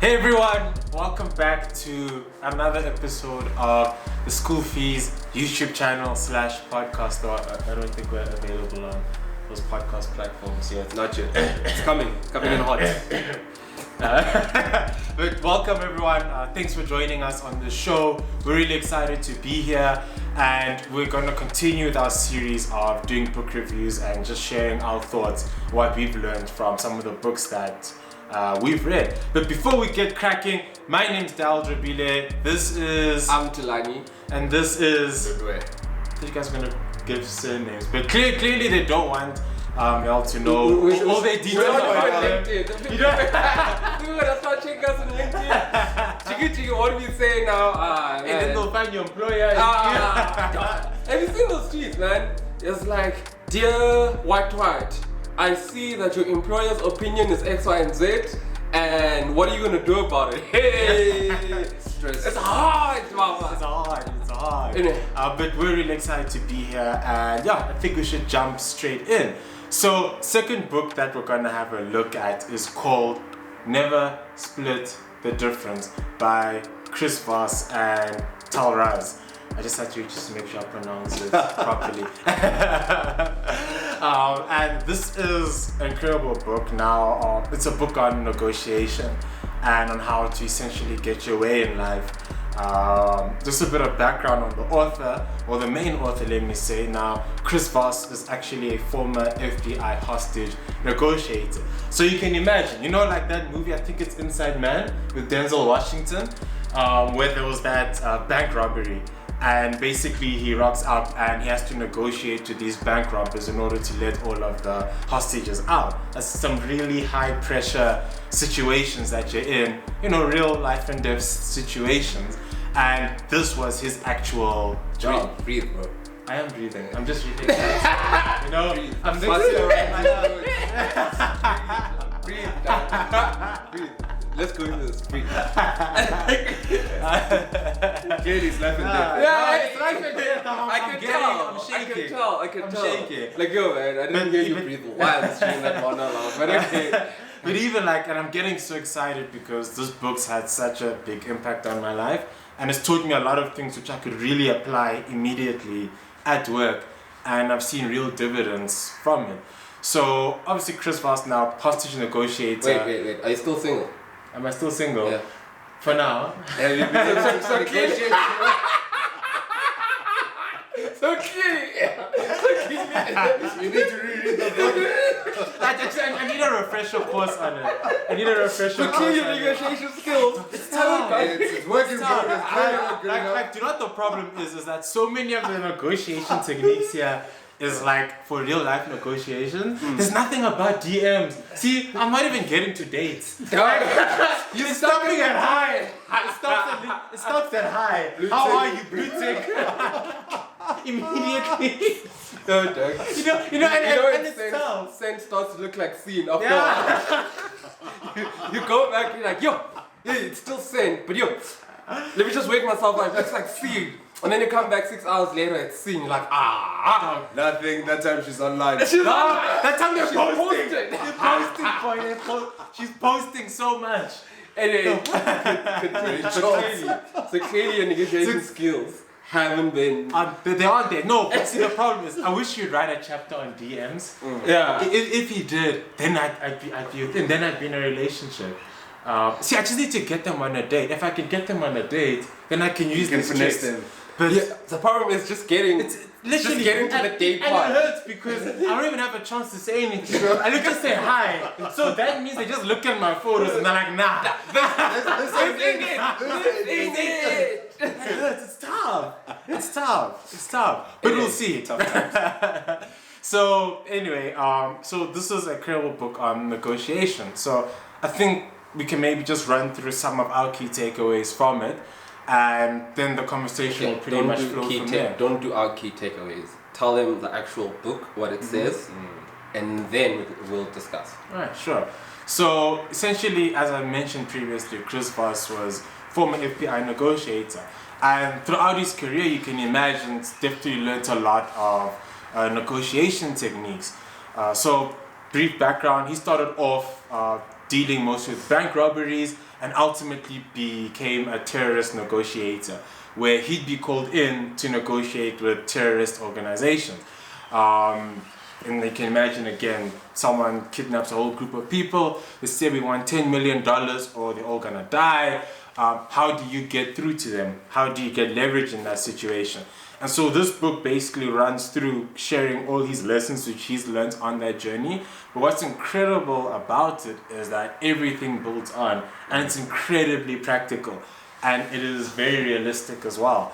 Hey everyone, welcome back to another episode of the School Fees YouTube channel / podcast. I don't think we're available on those podcast platforms yet. Not yet. It's coming in hot. But welcome everyone. Thanks for joining us on the show. We're really excited to be here, and we're going to continue with our series of doing book reviews and just sharing our thoughts, what we've learned from some of the books that we've read. But before we get cracking, my name's Dal Drabile. This is I'm Tilani. and this is Good way. I think you guys are gonna give surnames, but clearly they don't want y'all to know all their details about them. You know, that's not check us on LinkedIn. Chiki, what do we say now? And then they'll find your employer. Have you seen those tweets, man? It's like, dear white, I see that your employer's opinion is X, Y, and Z, and what are you gonna do about it? Hey, Stress. it's hard, mama. It's hard. Anyway. But we're really excited to be here, and I think we should jump straight in. So, second book that we're gonna have a look at is called Never Split the Difference by Chris Voss and Tal Raz. I just had to just make sure I pronounce it properly. And this is an incredible book. Now, it's a book on negotiation and on how to essentially get your way in life. Just a bit of background on the author, or the main author, let me say. Now, Chris Voss is actually a former FBI hostage negotiator. So you can imagine, like that movie, I think it's Inside Man with Denzel Washington, where there was that bank robbery. And basically he rocks up and he has to negotiate to these bank robbers in order to let all of the hostages out. That's some really high pressure situations that you're in, real life and death situations. And this was his actual job. Breathe, bro. I am breathing. I'm just reading. I'm Breathe. Let's go into this. Breathe. Clearly it's life and death. It's life and death. I can tell. shaking. Like, yo, man, I didn't hear you breathe while streaming that monologue, but okay. But even and I'm getting so excited because this book's had such a big impact on my life, and it's taught me a lot of things which I could really apply immediately at work, and I've seen real dividends from it. So obviously Chris Voss now, hostage negotiator. Wait. Are you still single? Am I still single? Yeah. For now. So clearly. You need to reread the book. I need a refresher course on it. So clearly negotiation skills. It's tough. It's working for us. Do you know what the problem is that so many of the negotiation techniques here is for real life negotiations. There's nothing about DMs. See, I'm not even getting to dates. You're stopping at high. It stops at high. How are you, blue tick? Immediately. No, Doug. And it's tough. Send starts to look like scene after a while. You go back, you're like, yo, it's still send, but yo, let me just wake myself up. It's like scene. And then you come back 6 hours later, it's scene. You're like, Nothing. That time she's online. That time they're posting. She's posting so much. Anyway, so clearly your negotiation skills haven't been. They aren't there. No, but see, the problem is, I wish you'd write a chapter on DMs. Yeah. If he did, then I'd be with him. Then I'd be in a relationship. See, I just need to get them on a date. If I can get them on a date, then I can use these tricks. But the problem is just getting to the date part. And it hurts because I don't even have a chance to say anything. I just say hi. So that means they just look at my photos and they're like, nah. This is it. It hurts. It's tough. But we'll see. So anyway, so this is a incredible book on negotiation. So I think we can maybe just run through some of our key takeaways from it. And then the conversation will pretty much flow from there. Don't do our key takeaways. Tell them the actual book, what it says, and then we'll discuss. Alright, sure. So essentially, as I mentioned previously, Chris Voss was former FBI negotiator. And throughout his career, you can imagine, definitely learned a lot of negotiation techniques. So brief background, he started off dealing mostly with bank robberies, and ultimately became a terrorist negotiator, where he'd be called in to negotiate with terrorist organizations. And you can imagine, again, someone kidnaps a whole group of people, they say we want $10 million or they're all gonna die. How do you get through to them? How do you get leverage in that situation? And so this book basically runs through sharing all these lessons which he's learned on that journey. But what's incredible about it is that everything builds on, and it's incredibly practical, and it is very realistic as well.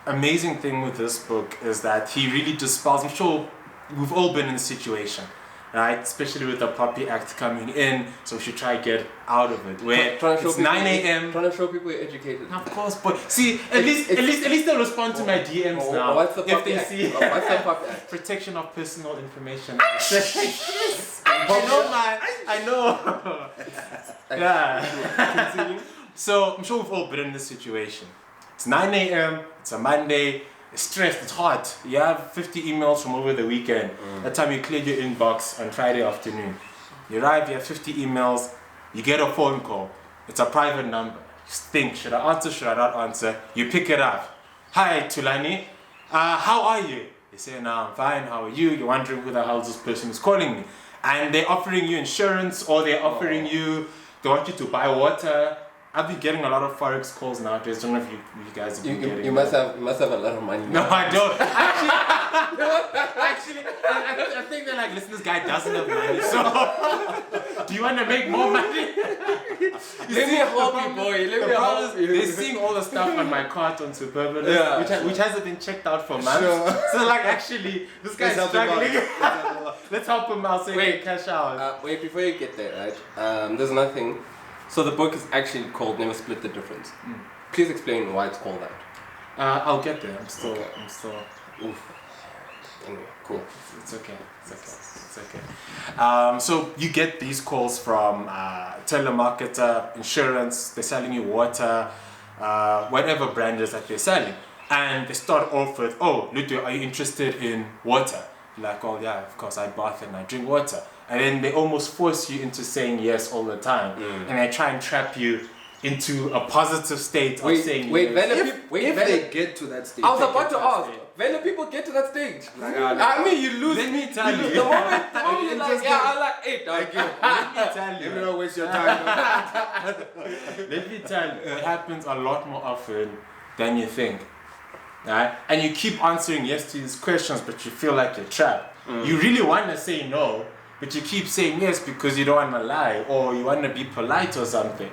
Amazing thing with this book is that he really dispels, I'm sure we've all been in this situation, right? Especially with the Poppy Act coming in, so we should try to get out of it. Where it's 9 a.m. Trying to show people you're educated. Of course, but see, at least they'll respond to my DMs now. What's the if Poppy they Act? see What's the Poppy Act? protection of personal information. I know, man. I know. Yeah. Continue. So I'm sure we've all been in this situation. It's 9 a.m. It's a Monday. It's stressed. It's hot. You have 50 emails from over the weekend. That time you cleared your inbox on Friday afternoon. You arrive. You have 50 emails. You get a phone call. It's a private number. You think, should I answer? Should I not answer? You pick it up. Hi, Tulani. How are you? They say, no, I'm fine. How are you? You're wondering who the hell this person is calling me. And they're offering you insurance, or they're offering you, they want you to buy water. I've been getting a lot of Forex calls nowadays. I don't know if you guys have been getting You must have a lot of money. No, I don't. Actually, I think they're like, listen, this guy doesn't have money, so do you want to make more money? Let me help you, boy. Let me help you. They're seeing all the stuff on my cart on Superbalance, Yeah. which hasn't been checked out for months. Sure. So like, actually, this guy's Let's help him struggling. Let's help him out so he Wait. can cash out. Wait, before you get there, right? There's nothing. So the book is actually called Never Split the Difference. Please explain why it's called that. I'll get there. I'm still. Oof. Anyway, cool. It's okay. So you get these calls from telemarketer, insurance. They're selling you water, whatever brand is that they're selling, and they start off with, "Oh, Ludo, are you interested in water?" You're like, "Oh yeah, of course. I bath and I drink water." And then they almost force you into saying yes all the time, and they try and trap you into a positive state of saying yes. If they get to that stage. I was about to ask, when do people get to that stage? I mean, you lose. Let me tell you. The moment you're like, yeah, I like it. Like, Let me tell you. Let me not waste your time. Let me tell you, it happens a lot more often than you think. Right? And you keep answering yes to these questions, but you feel like you're trapped. You really want to say no, but you keep saying yes because you don't want to lie, or you want to be polite or something.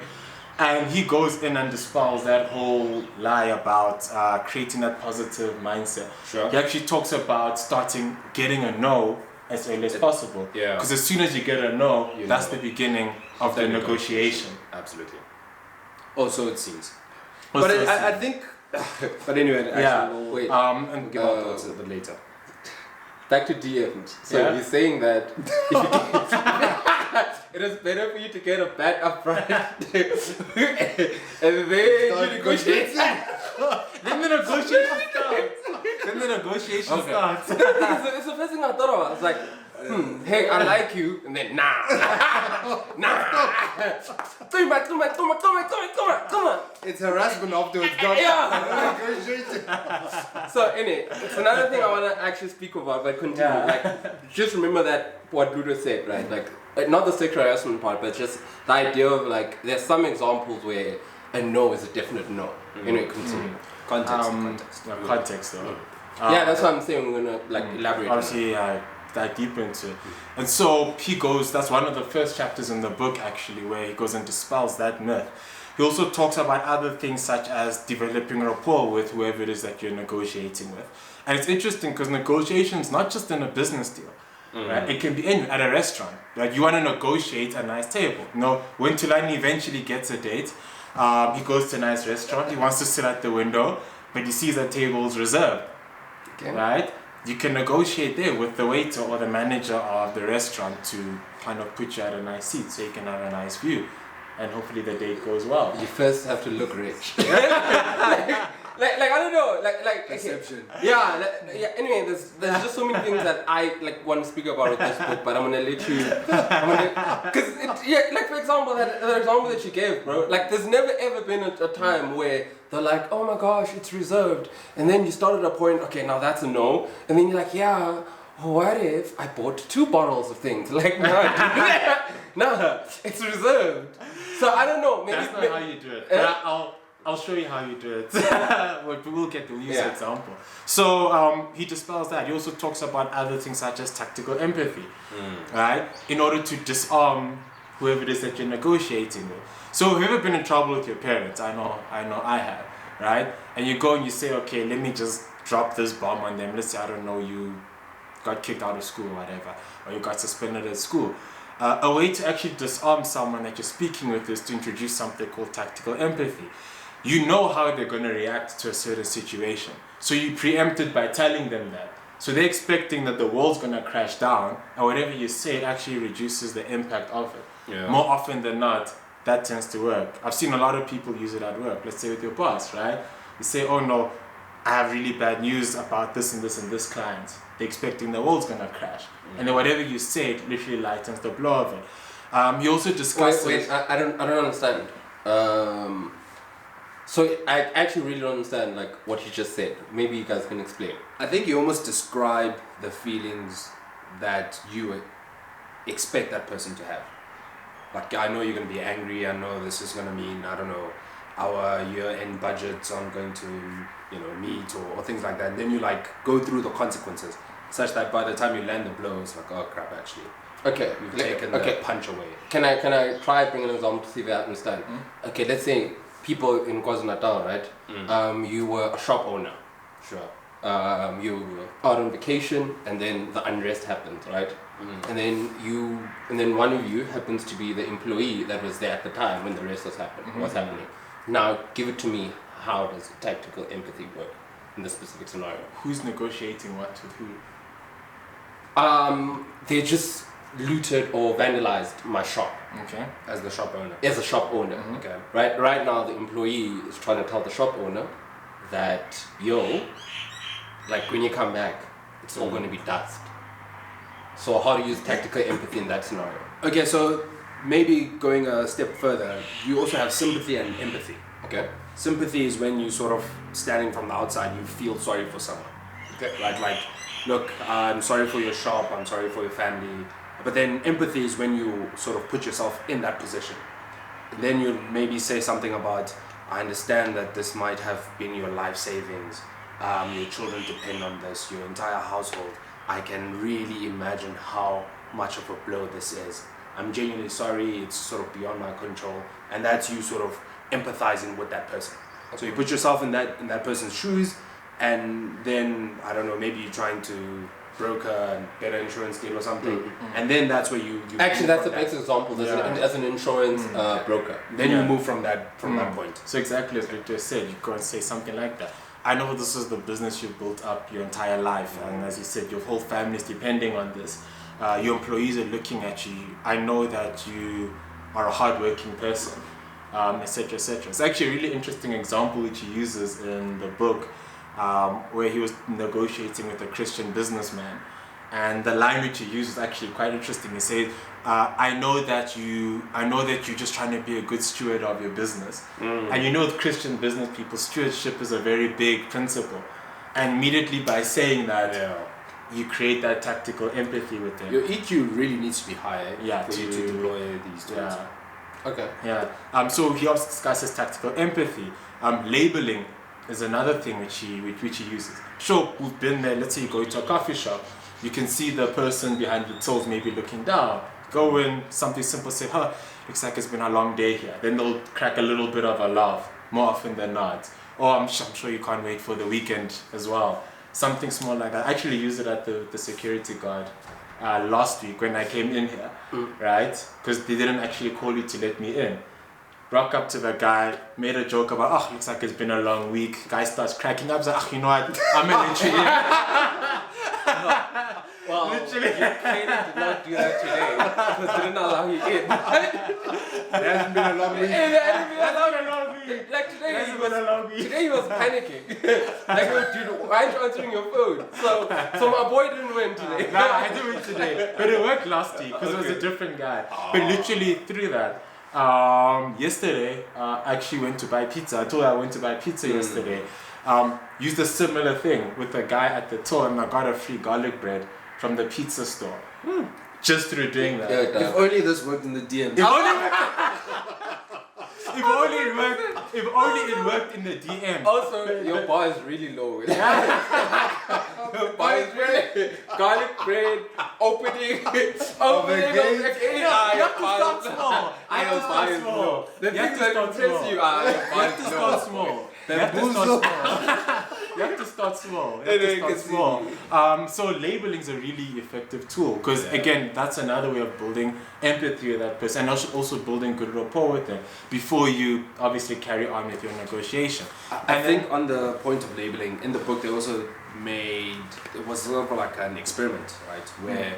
And he goes in and dispels that whole lie about creating that positive mindset. Sure. He actually talks about getting a no as early as possible. Yeah. Because as soon as you get a no, that's the beginning of the negotiation. Absolutely. Also, it seems. Also, But I think. But anyway, actually, Yeah. we'll wait. And give our thoughts a bit later. Back to DMs. So Yeah. you're saying that it is better for you to get a bet up front and then you negotiate. Then the negotiation starts. It's the first thing I thought of. I was like, hey, I like you, and then nah. Come on. It's harassment afterwards, Yeah. negotiation. So anyway, it's another thing I want to actually speak about, but continue. Yeah. Like, just remember that what Ludo said, right? Like, not the sexual harassment part, but just the idea of like, there's some examples where a no is a definite no. Anyway, continue. Context though. Yeah, that's what I'm saying. We're gonna like elaborate. Obviously, dive deeper into it. And so he goes, that's one of the first chapters in the book actually, where he goes and dispels that myth. He also talks about other things such as developing rapport with whoever it is that you're negotiating with. And it's interesting because negotiation is not just in a business deal. Right? It can be at a restaurant. Like you want to negotiate a nice table. When Tulani eventually gets a date, he goes to a nice restaurant. He wants to sit at the window, but he sees that table is reserved. Okay. Right? You can negotiate there with the waiter or the manager of the restaurant to kind of put you at a nice seat so you can have a nice view, and hopefully the date goes well. You first have to look rich. I don't know, like Perception. Okay. Yeah. Anyway, there's just so many things that I like want to speak about with this book, but I'm gonna let you. Like for example, the example that you gave, bro. Like, there's never ever been a time where they're like, oh my gosh, it's reserved, and then you start at a point. Okay, now that's a no, and then you're like, yeah. What if I bought 2 bottles of things? Like, no, it's reserved. So I don't know. Maybe That's not how you do it. But I'll show you how you do it. We'll use an example. So he dispels that. He also talks about other things such as tactical empathy, right? In order to disarm whoever it is that you're negotiating with. So have you ever been in trouble with your parents? I know I have, right? And you go and you say, okay, let me just drop this bomb on them. Let's say, I don't know, you got kicked out of school or whatever, or you got suspended at school. A way to actually disarm someone that you're speaking with is to introduce something called tactical empathy. You know how they're going to react to a certain situation. So you preempt it by telling them that. So they're expecting that the world's going to crash down, and whatever you say, it actually reduces the impact of it. Yeah. More often than not, that tends to work. I've seen a lot of people use it at work. Let's say with your boss, right? You say, oh no, I have really bad news about this and this and this client. They're expecting the world's gonna crash. And then whatever you say, it literally lightens the blow of it. You also discuss... Wait, I don't understand. So I actually really don't understand like what you just said. Maybe you guys can explain. I think you almost describe the feelings that you expect that person to have. Like, I know you're going to be angry. I know this is going to mean, I don't know, our year-end budgets aren't going to, meet or things like that. And then you like go through the consequences such that by the time you land the blow, it's like, oh crap, actually. Okay. You've taken the punch away. Can I try bring an example to see if I understand? Okay, let's say people in KwaZulu-Natal, right? You were a shop owner. Sure. You were out on vacation, and then the unrest happened, right? And then one of you happens to be the employee that was there at the time when the rest was happening. Now, give it to me. How does tactical empathy work in this specific scenario? Who's negotiating what with who? They just looted or vandalized my shop. Okay. As the shop owner. As a shop owner. Okay. Right now, the employee is trying to tell the shop owner that, like when you come back, it's all going to be dust. So how do you use tactical empathy in that scenario? Okay, so maybe going a step further, you also have sympathy and empathy. Okay. Sympathy is when you sort of standing from the outside, you feel sorry for someone. Okay. Right? Like, look, I'm sorry for your shop, I'm sorry for your family. But then empathy is when you sort of put yourself in that position. And then you maybe say something about, I understand that this might have been your life savings. Your children depend on this, your entire household. I can really imagine how much of a blow this is. I'm genuinely sorry, it's sort of beyond my control. And that's you sort of empathizing with that person. So you put yourself in that person's shoes, and then, I don't know, maybe you're trying to broker a better insurance deal or something, and then that's where you actually, that's the best example as an insurance broker. Then you move from that point. So exactly as Victor said, you go and say something like that. I know this is the business you've built up your entire life, and as you said, your whole family is depending on this. Your employees are looking at you. I know that you are a hardworking person, etc., etc. It's actually a really interesting example which he uses in the book, where he was negotiating with a Christian businessman, and the language he uses is actually quite interesting. He says, I know that you're just trying to be a good steward of your business. And you know, with Christian business people, stewardship is a very big principle. And immediately by saying that, you create that tactical empathy with them. Your EQ really needs to be high for you to deploy these tools. Okay. So he also discusses tactical empathy. Labeling is another thing which he uses. Sure, we've been there. Let's say you go to a coffee shop, you can see the person behind the tills maybe looking down. Go in, something simple, say, looks like it's been a long day here. Then they'll crack a little bit of a laugh, more often than not. Or I'm sure you can't wait for the weekend as well. Something small like that. I actually used it at the security guard last week when I came in here, right? Because they didn't actually call you to let me in. Rock up to the guy, made a joke about, looks like it's been a long week. Guy starts cracking up, like, you know what, I'm gonna let you in. Well, Literally. you clearly did not do that today because they didn't allow you in. It hasn't been a long week. Like today, That's been a long week. today he was panicking. Like, dude, why aren't you answering your phone? So my boy didn't win today. No, I did win today, but it worked last week because it was a different guy. But literally through that, yesterday, I actually went to buy pizza. I told her I went to buy pizza yesterday. Used a similar thing with a guy at the till, and I got a free garlic bread from the pizza store. Just through doing that. If only this worked in the DMs. If only it worked in the DM. Also, your bar is really low. Your bar is really garlic bread, opening of the gate. You have to start small. I know bar is low. The You have things to that start impress small. you are your You bar have to is start low. small. You have to start small. You have to start small. You have to start small. So labeling is a really effective tool because again, that's another way of building empathy with that person, and also building good rapport with them before you obviously carry on with your negotiation. I think on the point of labeling, in the book they also it was sort of like an experiment, right? Where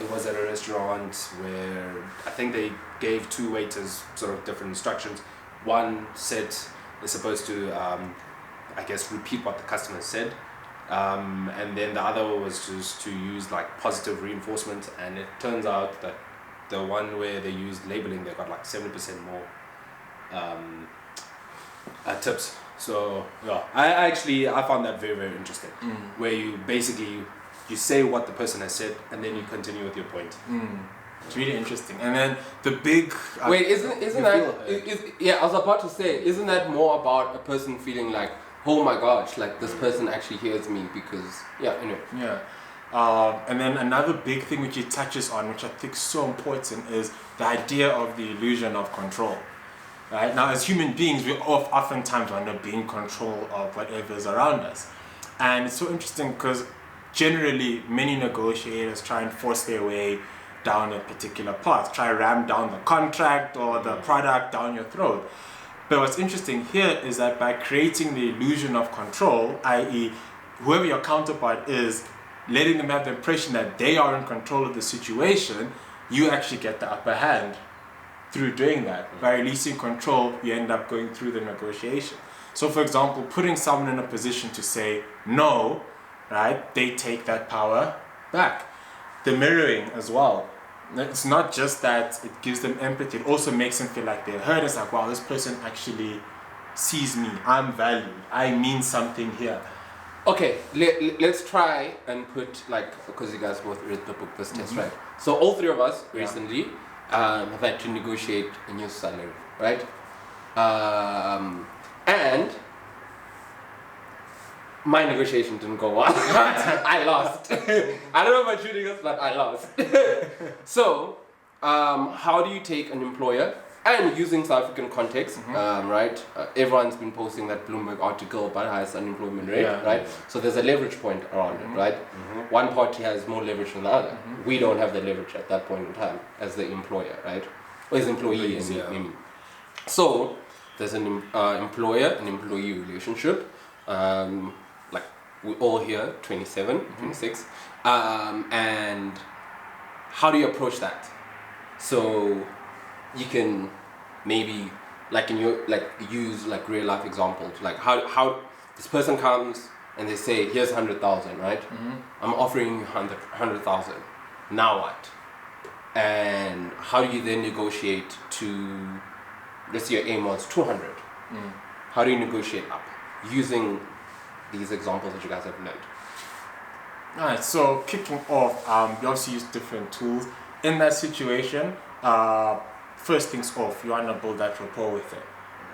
it was at a restaurant where I think they gave two waiters sort of different instructions. One said they're supposed to, I guess, repeat what the customer said. And then the other was just to use like positive reinforcement, and it turns out that the one where they used labeling, they got like 70% more tips. So yeah, I found that very, very interesting. Where you basically you say what the person has said, and then you continue with your point. It's really interesting. And then the big Wait, isn't that? Yeah, I was about to say, isn't that more about a person feeling like, oh my gosh, like this person actually hears me because anyway. Yeah. And then another big thing which he touches on, which I think is so important, is the idea of the illusion of control. Right? Now, as human beings, we oftentimes want to be in control of whatever is around us. And it's so interesting because generally many negotiators try and force their way down a particular path, try to ram down the contract or the product down your throat. But what's interesting here is that by creating the illusion of control, i.e. whoever your counterpart is, letting them have the impression that they are in control of the situation, you actually get the upper hand through doing that. By releasing control, you end up going through the negotiation. So for example, putting someone in a position to say no, right, they take that power back. The mirroring as well. It's not just that it gives them empathy, it also makes them feel like they're heard. It's like, wow, this person actually sees me, I'm valued, I mean something here. Okay, let's try and put, like, because you guys both read the book this test, right? So all three of us recently have had to negotiate a new salary, right? And my negotiation didn't go well. I lost. I don't know about you niggas, but I lost. So, how do you take an employer, and using South African context, right? Everyone's been posting that Bloomberg article about highest unemployment rate, right? So there's a leverage point around it, right? One party has more leverage than the other. We don't have the leverage at that point in time as the employer, right? Or as employee, I mean. So there's an employer and employee relationship. Like we're all here, 27, 26, and how do you approach that? So you can maybe use like real life examples, like how this person comes and they say, here's 100,000, right? I'm offering you 100,000. Now what? And how do you then negotiate to, let's say your aim was 200. How do you negotiate up using these examples that you guys have learned? Alright, so kicking off, you obviously use different tools. In that situation, first things off, you want to build that rapport with them.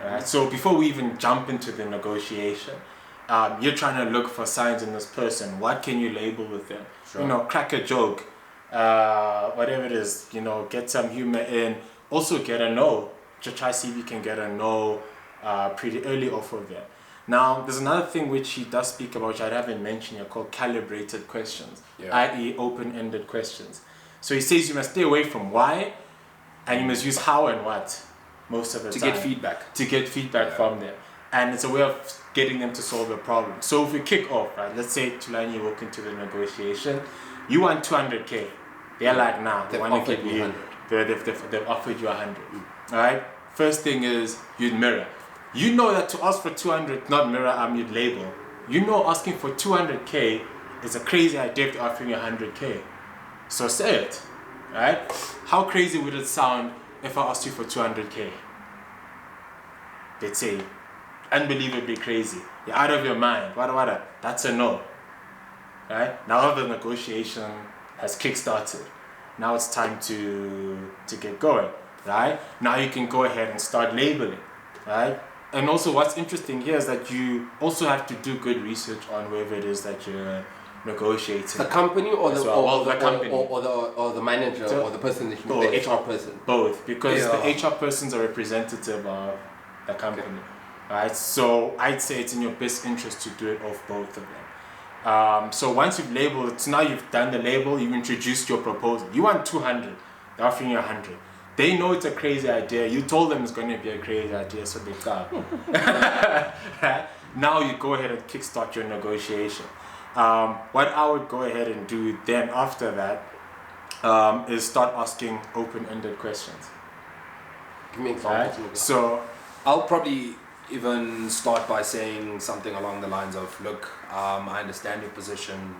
Right? So before we even jump into the negotiation, you're trying to look for signs in this person. What can you label with them? Sure. You know, crack a joke, whatever it is, you know, get some humor in. Also get a no, to try to see if you can get a no pretty early off of them. Now, there's another thing which he does speak about, which I haven't mentioned here, called calibrated questions, i.e. open-ended questions. So he says you must stay away from why, and you must use how and what most of the time. To get feedback. To get feedback from them. And it's a way of getting them to solve a problem. So if we kick off, right, let's say Tulani, you walk into the negotiation, You want 200K. They're like, nah, They've want to offered give me you, 100. they've offered you 100. All right? First thing is, you'd mirror. You know that to ask for 200, not mirror, you'd label. You know asking for 200K is a crazy idea if they're offering you 100K. So say it, right? How crazy would it sound if I asked you for 200K? They'd say, unbelievably crazy. You're out of your mind. What? That's a no. Right? Now the negotiation has kick-started. Now it's time to get going. Right? Now you can go ahead and start labeling. Right? And also what's interesting here is that you also have to do good research on whoever it is that you're negotiating. The company or the, well. or, The company. or the manager So, or the person, the both. HR person. Both, because Yeah. the HR persons are representative of the company. Right? So I'd say it's in your best interest to do it off both of them. So once you've labeled it, so now you've done the label, you've introduced your proposal. You want 200, they're offering you 100. They know it's a crazy idea. You told them it's going to be a crazy idea, so they come. Now you go ahead and kickstart your negotiation. What I would go ahead and do then after that is start asking open-ended questions. Give me Right? examples. So I'll probably even start by saying something along the lines of, look, I understand your position,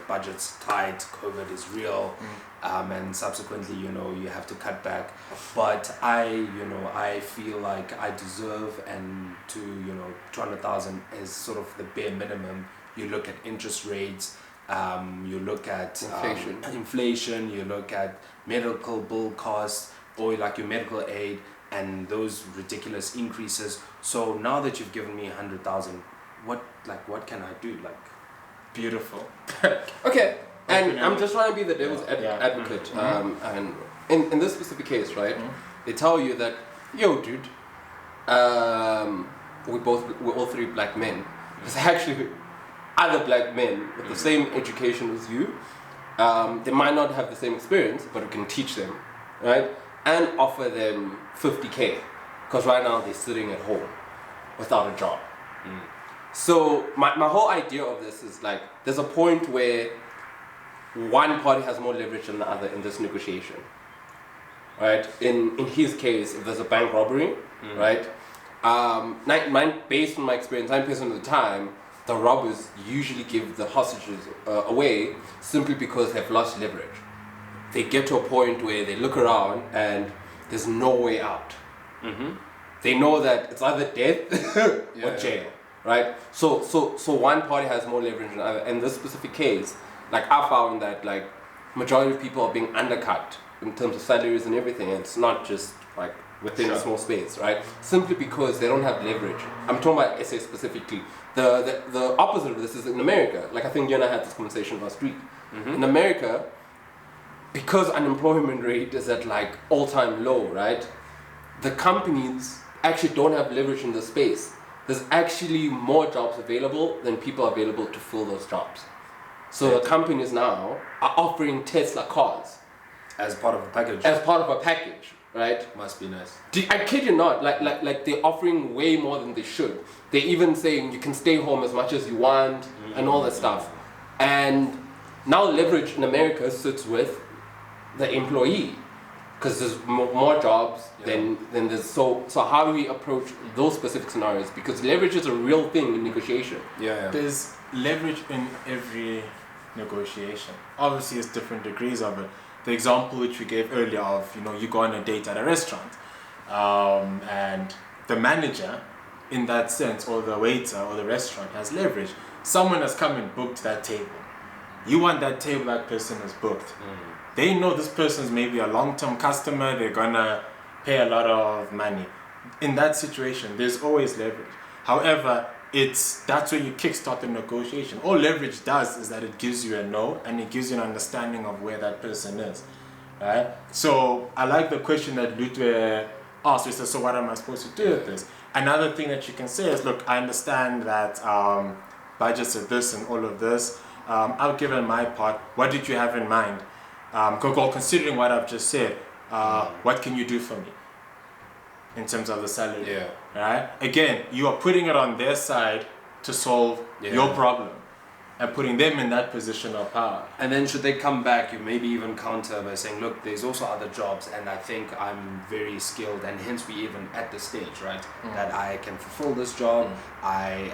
budget's tight, COVID is real, and subsequently, you have to cut back. But I feel like I deserve, and 200,000 is sort of the bare minimum. You look at interest rates, you look at inflation, you look at medical bill costs, or like your medical aid, and those ridiculous increases. So now that you've given me 100,000, what can I do? beautiful. Okay, and Open I'm just trying to be the devil's advocate. And in this specific case, right, they tell you that, yo, dude, we're all three black men. There's actually other black men with the same education as you. They might not have the same experience, but we can teach them, right? And offer them 50K, because right now they're sitting at home without a job. So my whole idea of this is like, there's a point where one party has more leverage than the other in this negotiation, right? In his case, if there's a bank robbery, right? Based on my experience, 9% of the time, the robbers usually give the hostages away simply because they've lost leverage. They get to a point where they look around and there's no way out. They know that it's either death or jail, right? So one party has more leverage than the other. In this specific case, like I found that like majority of people are being undercut in terms of salaries and everything. And it's not just like within a small space, right? Simply because they don't have leverage. I'm talking about SA specifically. The opposite of this is in America. Like I think you and I had this conversation last week. In America, because unemployment rate is at like all-time low, right? The companies actually don't have leverage in the space. There's actually more jobs available than people available to fill those jobs. So the companies now are offering Tesla cars As part of a package. as part of a package, right? Must be nice. I kid you not, like they're offering way more than they should. They're even saying you can stay home as much as you want and all that stuff. And now leverage in America sits with the employee, because there's more jobs than there's. So how do we approach those specific scenarios? Because leverage is a real thing in negotiation. There's leverage in every negotiation. Obviously, it's different degrees of it. The example which we gave earlier of, you go on a date at a restaurant, and the manager, in that sense, or the waiter or the restaurant has leverage. Someone has come and booked that table. You want that table, that person is booked. They know this person's maybe a long-term customer, they're gonna pay a lot of money. In that situation, there's always leverage. However, that's where you kickstart the negotiation. All leverage does is that it gives you a no, and it gives you an understanding of where that person is, right? So I like the question that Lutwe asked, which is, so what am I supposed to do with this? Another thing that you can say is, look, I understand that budgets are this and all of this. I've given my part. What did you have in mind? Considering what I've just said, what can you do for me in terms of the salary? Right? Again, you are putting it on their side to solve your problem. and putting them in that position of power. And then should they come back, you maybe even counter by saying, look, there's also other jobs and I think I'm very skilled, and hence we even at this stage, right? That I can fulfill this job, I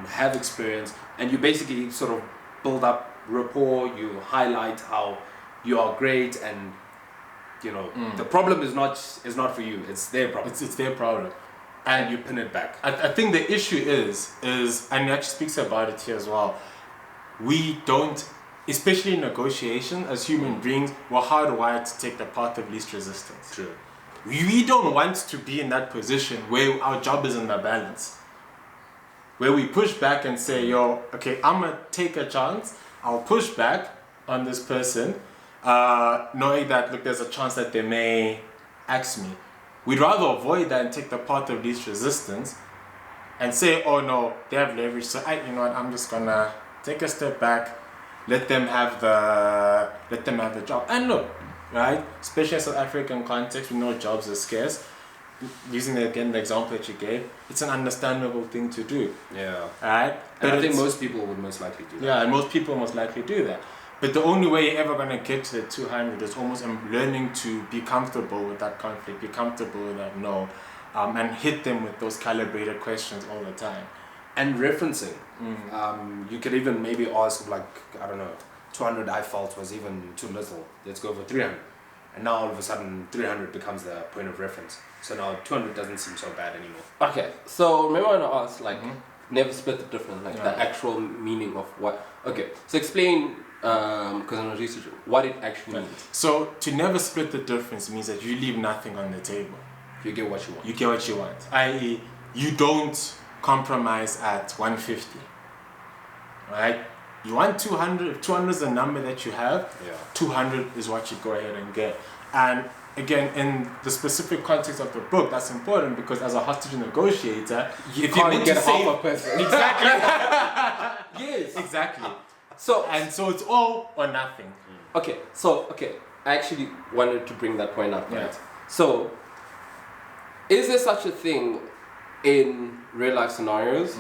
have experience, and you basically sort of build up rapport, you highlight how you are great, and you know, the problem is not for you, it's their problem. It's their problem. And you pin it back. I think the issue is, and he actually speaks about it here as well, we don't, especially in negotiation, as human beings, we're hardwired to take the path of least resistance. True. We don't want to be in that position where our job is in the balance. Where we push back and say, yo, okay, I'm going to take a chance, I'll push back on this person, knowing that, look, there's a chance that they may axe me. We'd rather avoid that and take the path of least resistance and say, oh no, they have leverage, so you know what, I'm just going to take a step back, let them have the job. And look, right, especially in South African context, we know jobs are scarce. Using again the example that you gave, it's an understandable thing to do. Yeah. Right? And I think most people would most likely do that. Yeah, and most people most likely do that. But the only way you're ever going to get to the 200 is almost learning to be comfortable with that conflict, be comfortable with that no, and hit them with those calibrated questions all the time. And referencing. You could even maybe ask, like, I don't know, 200 I felt was even too little. Let's go for 300. And now all of a sudden 300 becomes the point of reference. So now 200 doesn't seem so bad anymore. Okay, so maybe I want to ask, like, never split the difference, like the actual meaning of what. Okay, so explain, because I'm not researching, what it actually means. So to never split the difference means that you leave nothing on the table. You get what you want. You get what you want. I.e., you don't compromise at 150. Right? You want 200. If 200 is the number that you have, 200 is what you go ahead and get. And again, in the specific context of the book, that's important because as a hostage negotiator, you can't get half a person. Exactly. Yes. Exactly. So it's all or nothing. Okay, I actually wanted to bring that point up, right? Yeah. So, is there such a thing in real life scenarios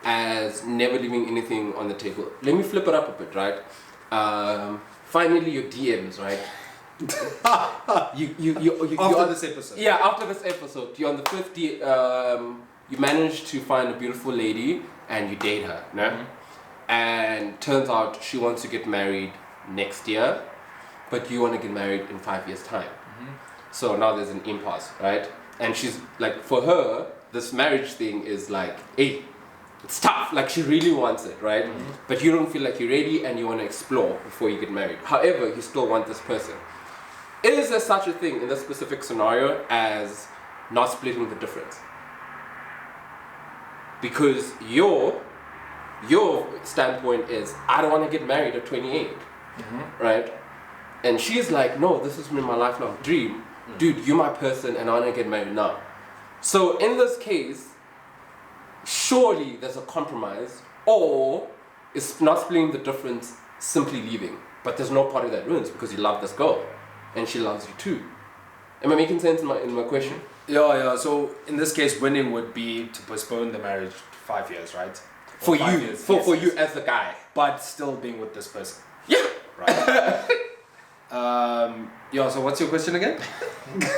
as never leaving anything on the table? Let me flip it up a bit, right? Finally, your DMs, right? you After this episode. Yeah, after this episode, you're on the fifth you manage to find a beautiful lady and you date her, no? And turns out she wants to get married next year, but you want to get married in 5 years' time. So now there's an impasse, right? And she's like, for her, this marriage thing is like, hey, it's tough. Like, she really wants it, right? But you don't feel like you're ready and you want to explore before you get married. However, you still want this person. Is there such a thing in this specific scenario as not splitting the difference? Because your standpoint is, I don't want to get married at 28, right? And she's like, no, this has been my lifelong dream. Dude, you're my person and I want to get married now. So in this case, surely there's a compromise, or is not splitting the difference simply leaving? But there's no part of that ruins because you love this girl and she loves you too. Am I making sense in my question? Yeah. So in this case, winning would be to postpone the marriage 5 years, right? For you, for you as the guy, but still being with this person. Yeah. Right. So what's your question again?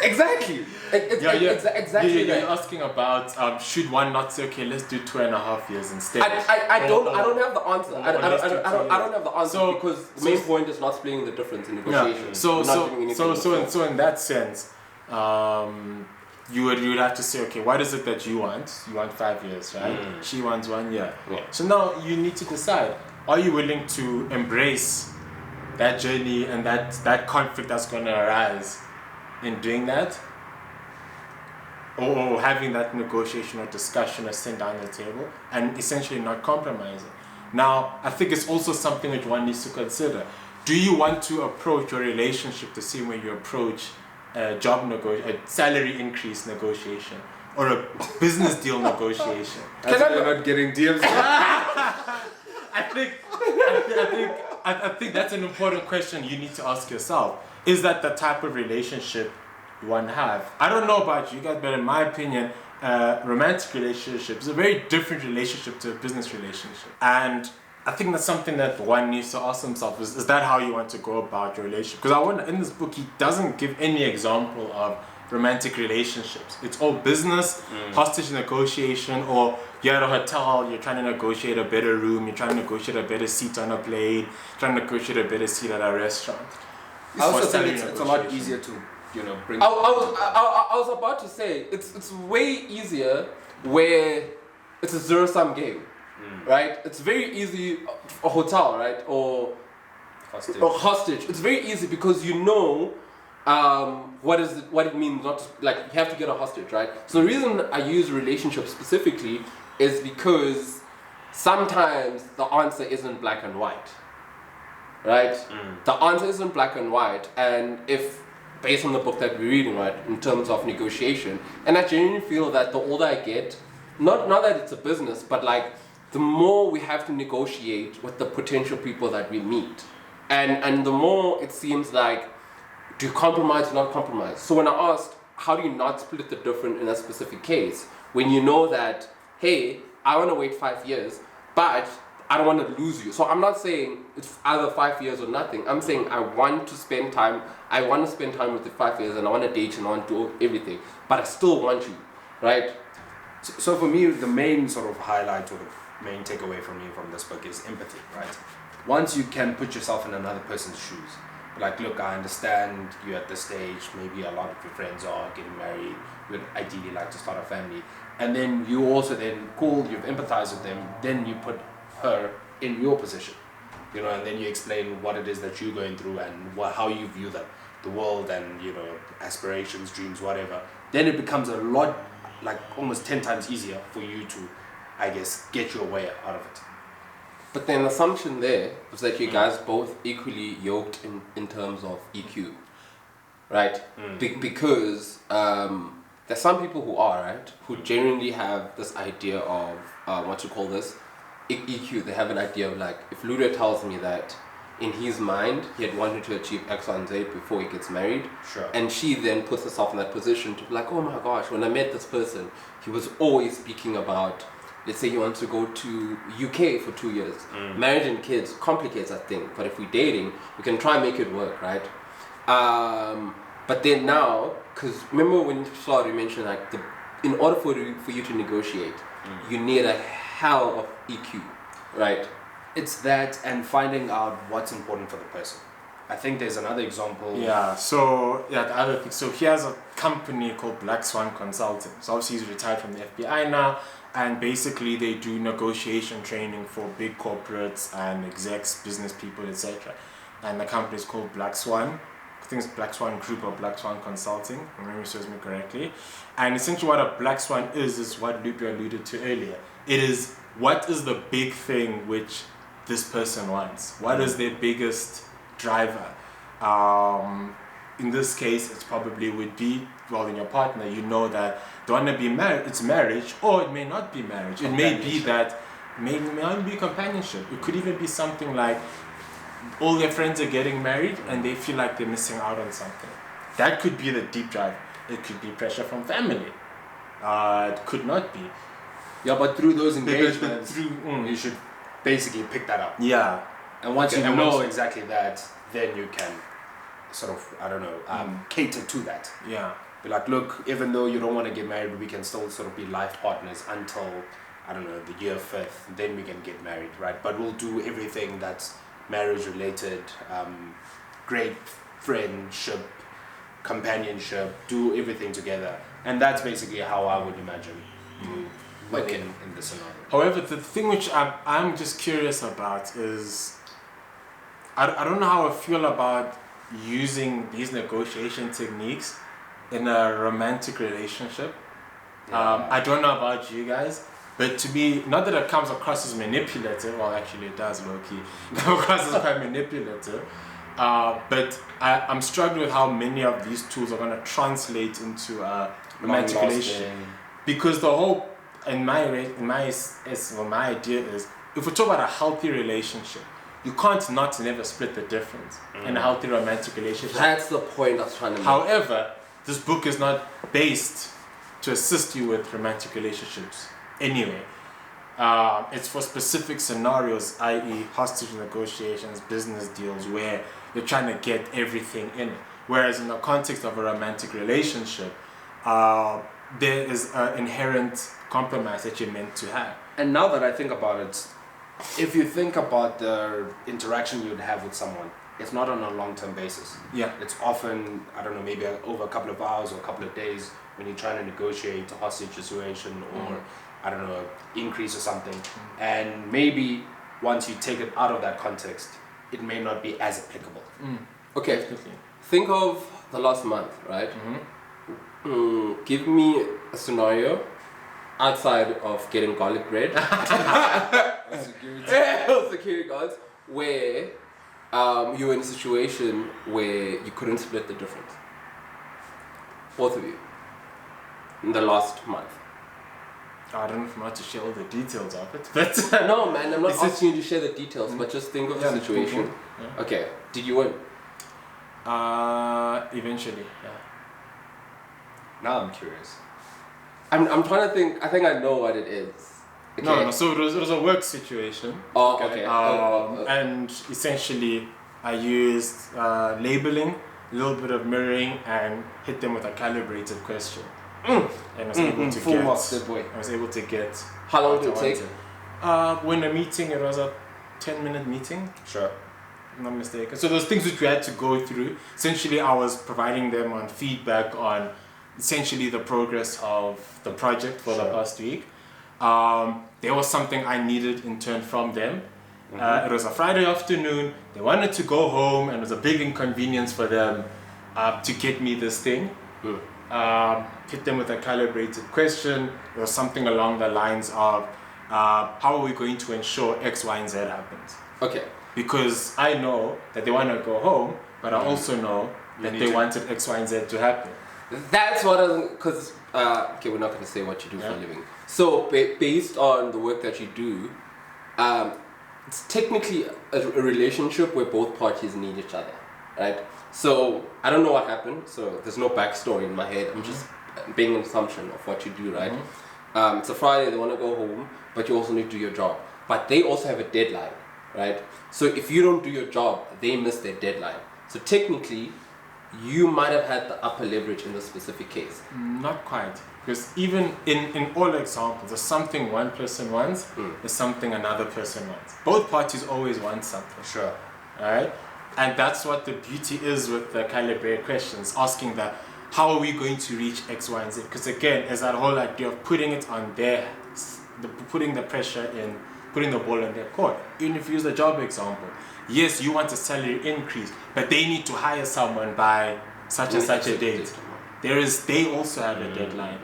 Exactly. Exactly. You're asking about should one not say, okay, let's do 2.5 years instead? I don't have the answer. I don't have the answer because the main point is not splitting the difference in negotiation. Yeah. So in that sense, you would have to say, okay, what is it that you want? You want 5 years, right? She wants 1 year. Yeah. So now you need to decide: are you willing to embrace that journey and that conflict that's going to arise in doing that, or having that negotiation or discussion or sit down the table and essentially not compromising? Now, I think it's also something which one needs to consider. Do you want to approach your relationship the same way you approach a salary increase negotiation or a business deal negotiation? They're not getting DMs. I think that's an important question you need to ask yourself. Is that the type of relationship you want to have? I don't know about you guys, but in my opinion, romantic relationship is a very different relationship to a business relationship. And I think that's something that one needs to ask themselves, is that how you want to go about your relationship? Because in this book, he doesn't give any example of romantic relationships. It's all business, hostage negotiation, or you're at a hotel, you're trying to negotiate a better room, you're trying to negotiate a better seat on a plane, trying to negotiate a better seat at a restaurant. I also think it's a lot easier to, bring... I was about to say, it's way easier where it's a zero-sum game, right? It's very easy, a hotel, right? Or hostage. It's very easy because what it means, not like you have to get a hostage, right? So the reason I use relationships specifically is because sometimes the answer isn't black and white, right? The answer isn't black and white, and if based on the book that we're reading, right, in terms of negotiation, and I genuinely feel that the older I get, not that it's a business, but like the more we have to negotiate with the potential people that we meet, and the more it seems like, do you compromise or not compromise? So when I asked, how do you not split the difference in a specific case, when you know that, hey, I want to wait 5 years, but I don't want to lose you. So I'm not saying it's either 5 years or nothing. I'm saying I want to spend time with you 5 years, and I want to date you and I want to do everything, but I still want you, right? So for me, the main sort of highlight or the main takeaway from me from this book is empathy, right? Once you can put yourself in another person's shoes, like, look, I understand you're at this stage, maybe a lot of your friends are getting married, you would ideally like to start a family, and then you also you've empathized with them, then you put her in your position, and then you explain what it is that you're going through and how you view the world and, aspirations, dreams, whatever. Then it becomes a lot, like almost 10 times easier for you to, I guess, get your way out of it. But then the assumption there was that you guys both equally yoked in terms of EQ, right? Because there's some people who are, right, who genuinely have this idea of, EQ. They have an idea of like, if Ludo tells me that in his mind he had wanted to achieve X, Y, and Z before he gets married, sure, and she then puts herself in that position to be like, oh my gosh, when I met this person, he was always speaking about, let's say he wants to go to UK for 2 years. Marriage and kids complicates that thing, but if we're dating, we can try and make it work, right? But then now, because remember when you mentioned like in order for you to negotiate, you need a hell of EQ, right? It's that and finding out what's important for the person. I think there's another example. The other thing. So he has a company called Black Swan Consulting. So obviously he's retired from the FBI now, and basically they do negotiation training for big corporates and execs, business people, etc. And the company is called Black Swan. I think it's Black Swan Group or Black Swan Consulting, if memory serves me correctly. And essentially what a Black Swan is what Lupe alluded to earlier. It is, what is the big thing which this person wants? What is their biggest driver? In this case, it probably would be, in your partner, that they want to be married, it's marriage, or it may not be marriage. It may be that, may not be companionship. It could even be something like all their friends are getting married and they feel like they're missing out on something. That could be the deep drive. It could be pressure from family. It could not be. Yeah, but through those engagements, you should basically pick that up. Yeah. And once you know exactly that, then you can sort of, cater to that. Yeah. Be like, look, even though you don't want to get married, we can still sort of be life partners until, the year 5th, then we can get married, right? But we'll do everything that's marriage related, great friendship, companionship, do everything together. And that's basically how I would imagine working in this scenario. However, the thing which I'm just curious about is, I don't know how I feel about using these negotiation techniques in a romantic relationship. I don't know about you guys, but to me, not that it comes across as manipulative, well actually it does low-key, come across as quite manipulative, but I'm struggling with how many of these tools are going to translate into a romantic relationship. Because the whole, my idea is, if we talk about a healthy relationship, you can't never split the difference in a healthy romantic relationship. That's the point I was trying to make. However, this book is not based to assist you with romantic relationships anyway. It's for specific scenarios, i.e. hostage negotiations, business deals, where you're trying to get everything in it. Whereas in the context of a romantic relationship, there is an inherent compromise that you're meant to have. And now that I think about it, if you think about the interaction you'd have with someone, it's not on a long-term basis. Yeah. It's often, I don't know, maybe over a couple of hours or a couple of days when you're trying to negotiate a hostage situation or, I don't know, increase or something. And maybe once you take it out of that context, it may not be as applicable. Okay, Definitely. think of the last month, right? Give me a scenario outside of getting garlic bread. Security guards, where you were in a situation where you couldn't split the difference. Both of you. In the last month. I don't know if I'm allowed to share all the details of it, but No, man, I'm not Is it- asking you to share the details, but just think of the situation. Yeah. Okay, did you win? Eventually, yeah. Now I'm curious. I'm trying to think. I think I know what it is. Okay. No, so it was a work situation. Oh, okay. And essentially, I used labeling, a little bit of mirroring, and hit them with a calibrated question. And I was able to Full get. marks, good boy. I was able to get. How long what did it I take? wanted. When the meeting, it was a 10-minute meeting. Sure. If I'm not mistaken. So those things which we had to go through. Essentially, I was providing them on feedback on essentially the progress of the project for the past week. There was something I needed in turn from them. It was a Friday afternoon. They wanted to go home, and it was a big inconvenience for them to get me this thing. Hit them with a calibrated question. It was something along the lines of, how are we going to ensure X, Y, and Z happens? Okay. Because I know that they want to go home, but I also know that they wanted X, Y, and Z to happen. That's what I because okay, we're not going to say what you do for a living. So based on the work that you do, it's technically a relationship where both parties need each other, right? So I don't know what happened. So there's no backstory in my head. I'm just being an assumption of what you do, right? It's a Friday. They want to go home, but you also need to do your job. But they also have a deadline, right? So if you don't do your job, they miss their deadline. So technically, you might have had the upper leverage in this specific case. Not quite. Because even in all examples, there's something one person wants, there's something another person wants. Both parties always want something. Sure. Alright? And that's what the beauty is with the calibrated questions, asking that, how are we going to reach X, Y, and Z? Because again, is that whole idea of putting it on their hands, putting the pressure in, putting the ball in their court. Even if you use the job example, yes, you want a salary increase, but they need to hire someone by such and such a date. They also have a deadline.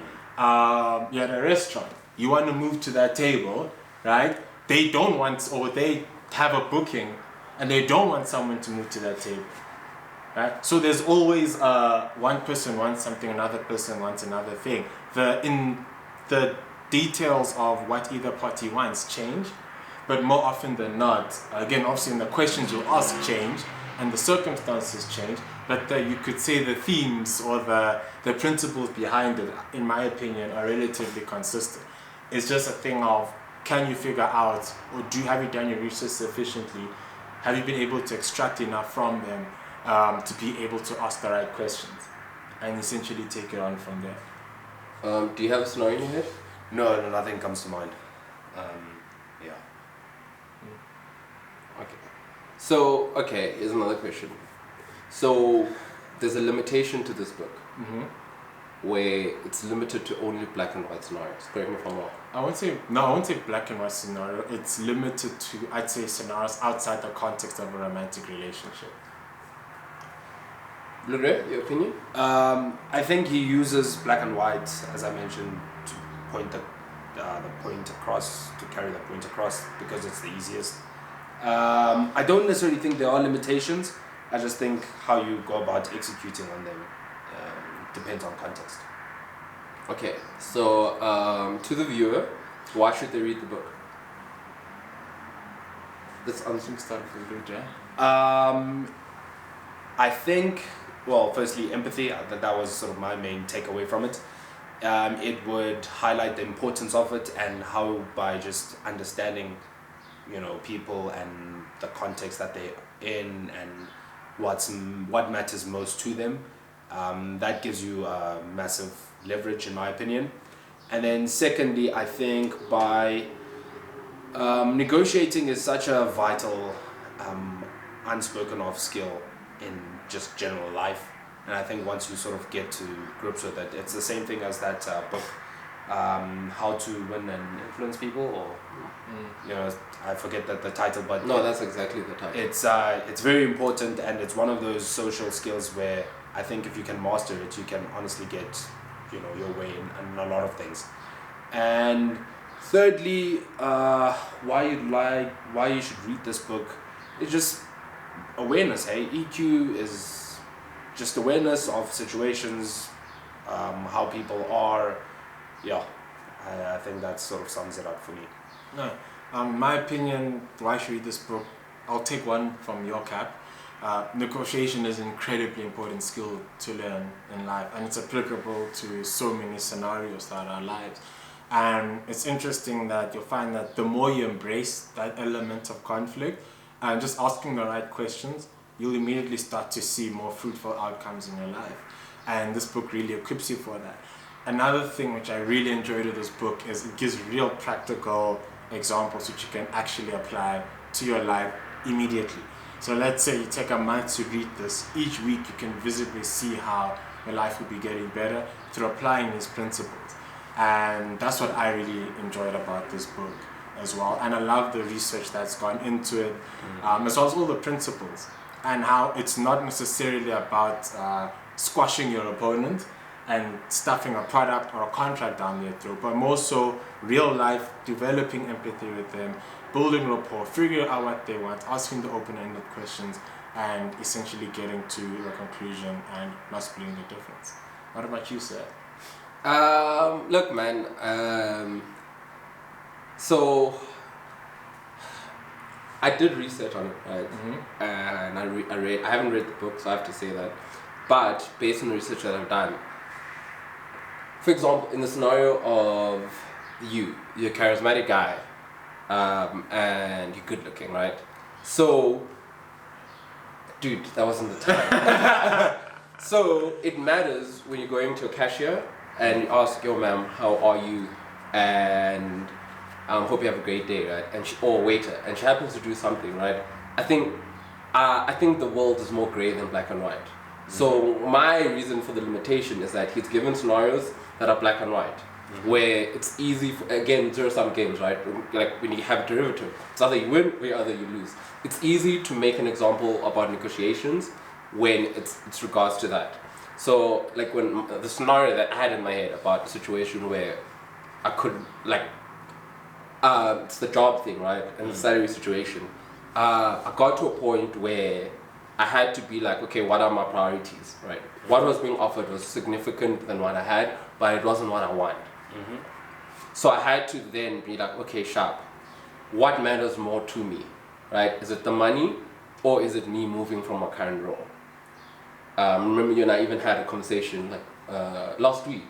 You're at a restaurant, you want to move to that table, right? They don't want, or they have a booking, and they don't want someone to move to that table, right? So there's always one person wants something, another person wants another thing. The details of what either party wants change, but more often than not, again, obviously in the questions you ask change, and the circumstances change, but you could say the themes or the principles behind it, in my opinion, are relatively consistent. It's just a thing of, can you figure out, or have you done your research sufficiently? Have you been able to extract enough from them to be able to ask the right questions, and essentially take it on from there? Do you have a scenario in your head? No, nothing comes to mind. Yeah. Okay. So, okay, here's another question. So, there's a limitation to this book where it's limited to only black and white scenarios. Correct me if I'm wrong. I won't say black and white scenario. It's limited to, I'd say, scenarios outside the context of a romantic relationship. Lure, your opinion? I think he uses black and white, as I mentioned, to point the point across, to carry the point across, because it's the easiest. I don't necessarily think there are limitations. I just think how you go about executing on them depends on context. Okay, so to the viewer, why should they read the book? Let's Start with good, yeah. I think, well, firstly, empathy. That was sort of my main takeaway from it. it would highlight the importance of it and how by just understanding, people and the context that they're in and what matters most to them. That gives you massive leverage, in my opinion. And then secondly, I think by negotiating is such a vital, unspoken of skill in just general life. And I think once you sort of get to grips with it, it's the same thing as that book, How to Win and Influence People, or I forget the title, but no, that's exactly the title. It's very important, and it's one of those social skills where I think if you can master it, you can honestly get your way in a lot of things. And thirdly, why you should read this book is just awareness. Hey, EQ is just awareness of situations, how people are. Yeah, I think that sort of sums it up for me. No, my opinion, why I should read this book, I'll take one from your cap. Negotiation is an incredibly important skill to learn in life, and it's applicable to so many scenarios throughout our lives. And it's interesting that you'll find that the more you embrace that element of conflict and just asking the right questions, you'll immediately start to see more fruitful outcomes in your life. And this book really equips you for that. Another thing which I really enjoyed with this book is it gives real practical examples which you can actually apply to your life immediately. So let's say you take a month to read this. Each week you can visibly see how your life will be getting better through applying these principles. And that's what I really enjoyed about this book as well. And I love the research that's gone into it, as well as all the principles, and how it's not necessarily about squashing your opponent and stuffing a product or a contract down their throat, but more so real life, developing empathy with them, building rapport, figuring out what they want, asking the open-ended questions, and essentially getting to a conclusion and not splitting the difference. What about you, sir? Look, man. So I did research on it, right? Mm-hmm. And I haven't read the book, so I have to say that. But based on the research that I've done, for example, in the scenario of you're a charismatic guy, and you're good looking, right? So, dude, that wasn't the time. So it matters when you're going to a cashier and you ask, yo ma'am, how are you? And hope you have a great day, right? And or waiter, and she happens to do something, right? I think the world is more grey than black and white. Mm-hmm. So my reason for the limitation is that he's given scenarios that are black and white, where it's easy for, again, zero-sum games, right? Like when you have a derivative, it's either you win or either you lose. It's easy to make an example about negotiations when it's regards to that. So like when the scenario that I had in my head about a situation where I could it's the job thing, right? And the salary situation. I got to a point where I had to be like, okay, what are my priorities, right? What was being offered was significant than what I had, but it wasn't what I want. Mm-hmm. So I had to then be like, okay, sharp, what matters more to me, right? Is it the money or is it me moving from my current role? Remember you and I even had a conversation like last week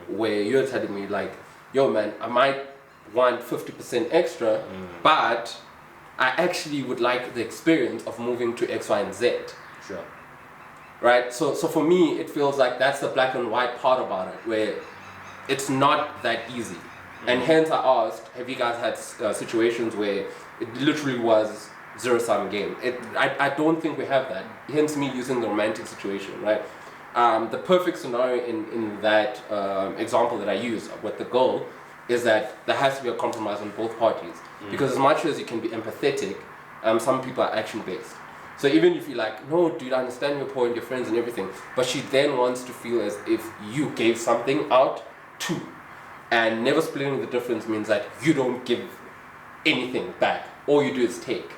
where you're telling me like, yo man, I might want 50% extra, but I actually would like the experience of moving to X, Y, and Z. Sure. Right? So for me, it feels like that's the black and white part about it, where it's not that easy. And hence I asked, have you guys had situations where it literally was zero-sum game? I don't think we have that. Hence me using the romantic situation, right? The perfect scenario in that example that I use with the goal is that there has to be a compromise on both parties. Because as much as you can be empathetic, some people are action-based. So even if you're like, no, dude, I understand your point, your friends and everything, but she then wants to feel as if you gave something out too. And never splitting the difference means that you don't give anything back. All you do is take,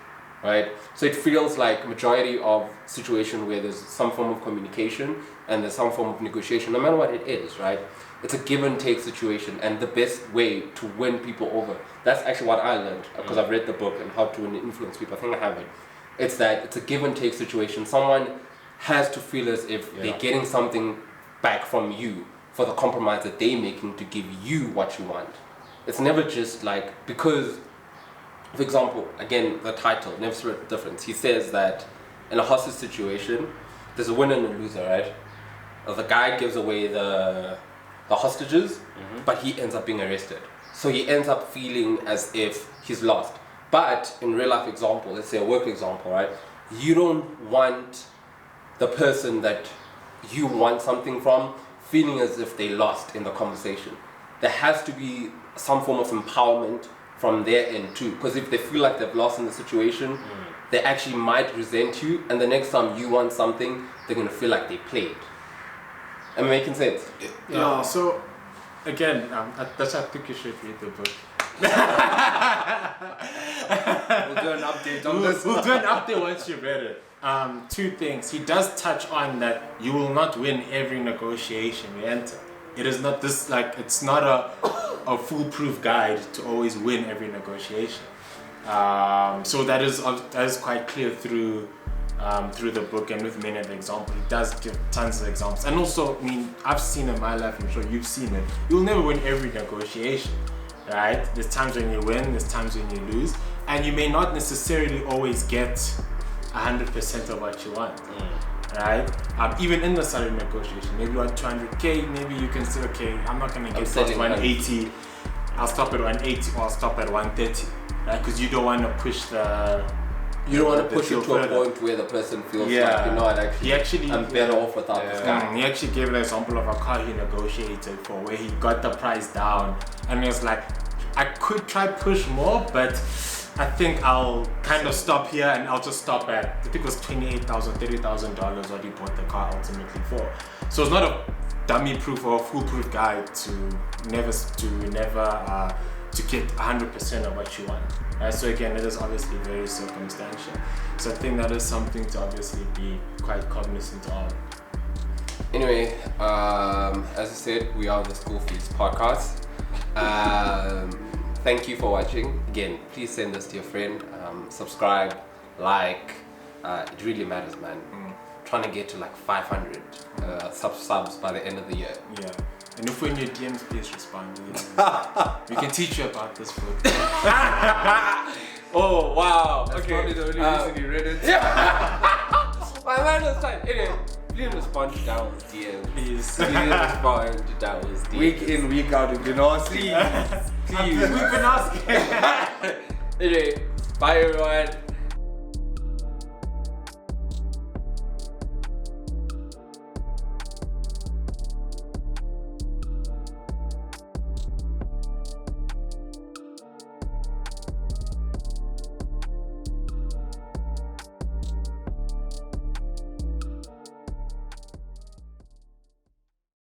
right? So it feels like majority of situation where there's some form of communication and there's some form of negotiation, no matter what it is, right? It's a give and take situation, and the best way to win people over. That's actually what I learned because I've read the book and how to win and influence people. I think I have it. It's that it's a give and take situation. Someone has to feel as if they're getting something back from you for the compromise that they're making to give you what you want. It's never just like, because, for example, again, the title, Never Split the Difference, he says that in a hostage situation, there's a winner and a loser, right? The guy gives away the hostages, but he ends up being arrested. So he ends up feeling as if he's lost. But in real life example, let's say a work example, right? You don't want the person that you want something from feeling as if they lost in the conversation. There has to be some form of empowerment from their end too. Because if they feel like they've lost in the situation, they actually might resent you, and the next time you want something, they're gonna feel like they played. Am I making sense? Yeah, so again, that's why I think you should read the book. We'll do an update on this. We'll do an update once you've read it. Two things. He does touch on that you will not win every negotiation you enter. It is not this, like, it's not a foolproof guide to always win every negotiation. So that is quite clear through the book and with many of the examples. He does give tons of examples. And also, I mean, I've seen in my life, I'm sure you've seen it, you'll never win every negotiation, right? There's times when you win, there's times when you lose, and you may not necessarily always get 100% of what you want, right? Even in the salary negotiation, maybe you want 200K, maybe you can say, okay, I'm not gonna get past 180, I'll stop at 180 or I'll stop at 130, right? Because you don't want to push You don't want to push it to a point where the person feels like, you know what, actually I'm better off without this guy. He actually gave an example of a car he negotiated for where he got the price down and he was like, I could try push more, but I think I'll kind of stop here and I'll just stop at, I think it was $28,000, $30,000 what he bought the car ultimately for. So it's not a dummy proof or a foolproof guide to get 100% of what you want. So again, it is obviously very circumstantial. So I think that is something to obviously be quite cognizant of. Anyway, as I said, we are the School Fees Podcast. Thank you for watching. Again, please send this to your friend. Subscribe, like. It really matters, man. Trying to get to like 500 subs by the end of the year. Yeah. And if we're in your DMs, please respond. We can teach you about this book. Oh, wow. That's okay. probably the only reason you read it. My man was fine. Anyway, please respond to Daryl's DMs. Please. Please respond to Daryl's DMs. Week in, week out, we've been asking. Please. We've been asking. Anyway, bye everyone.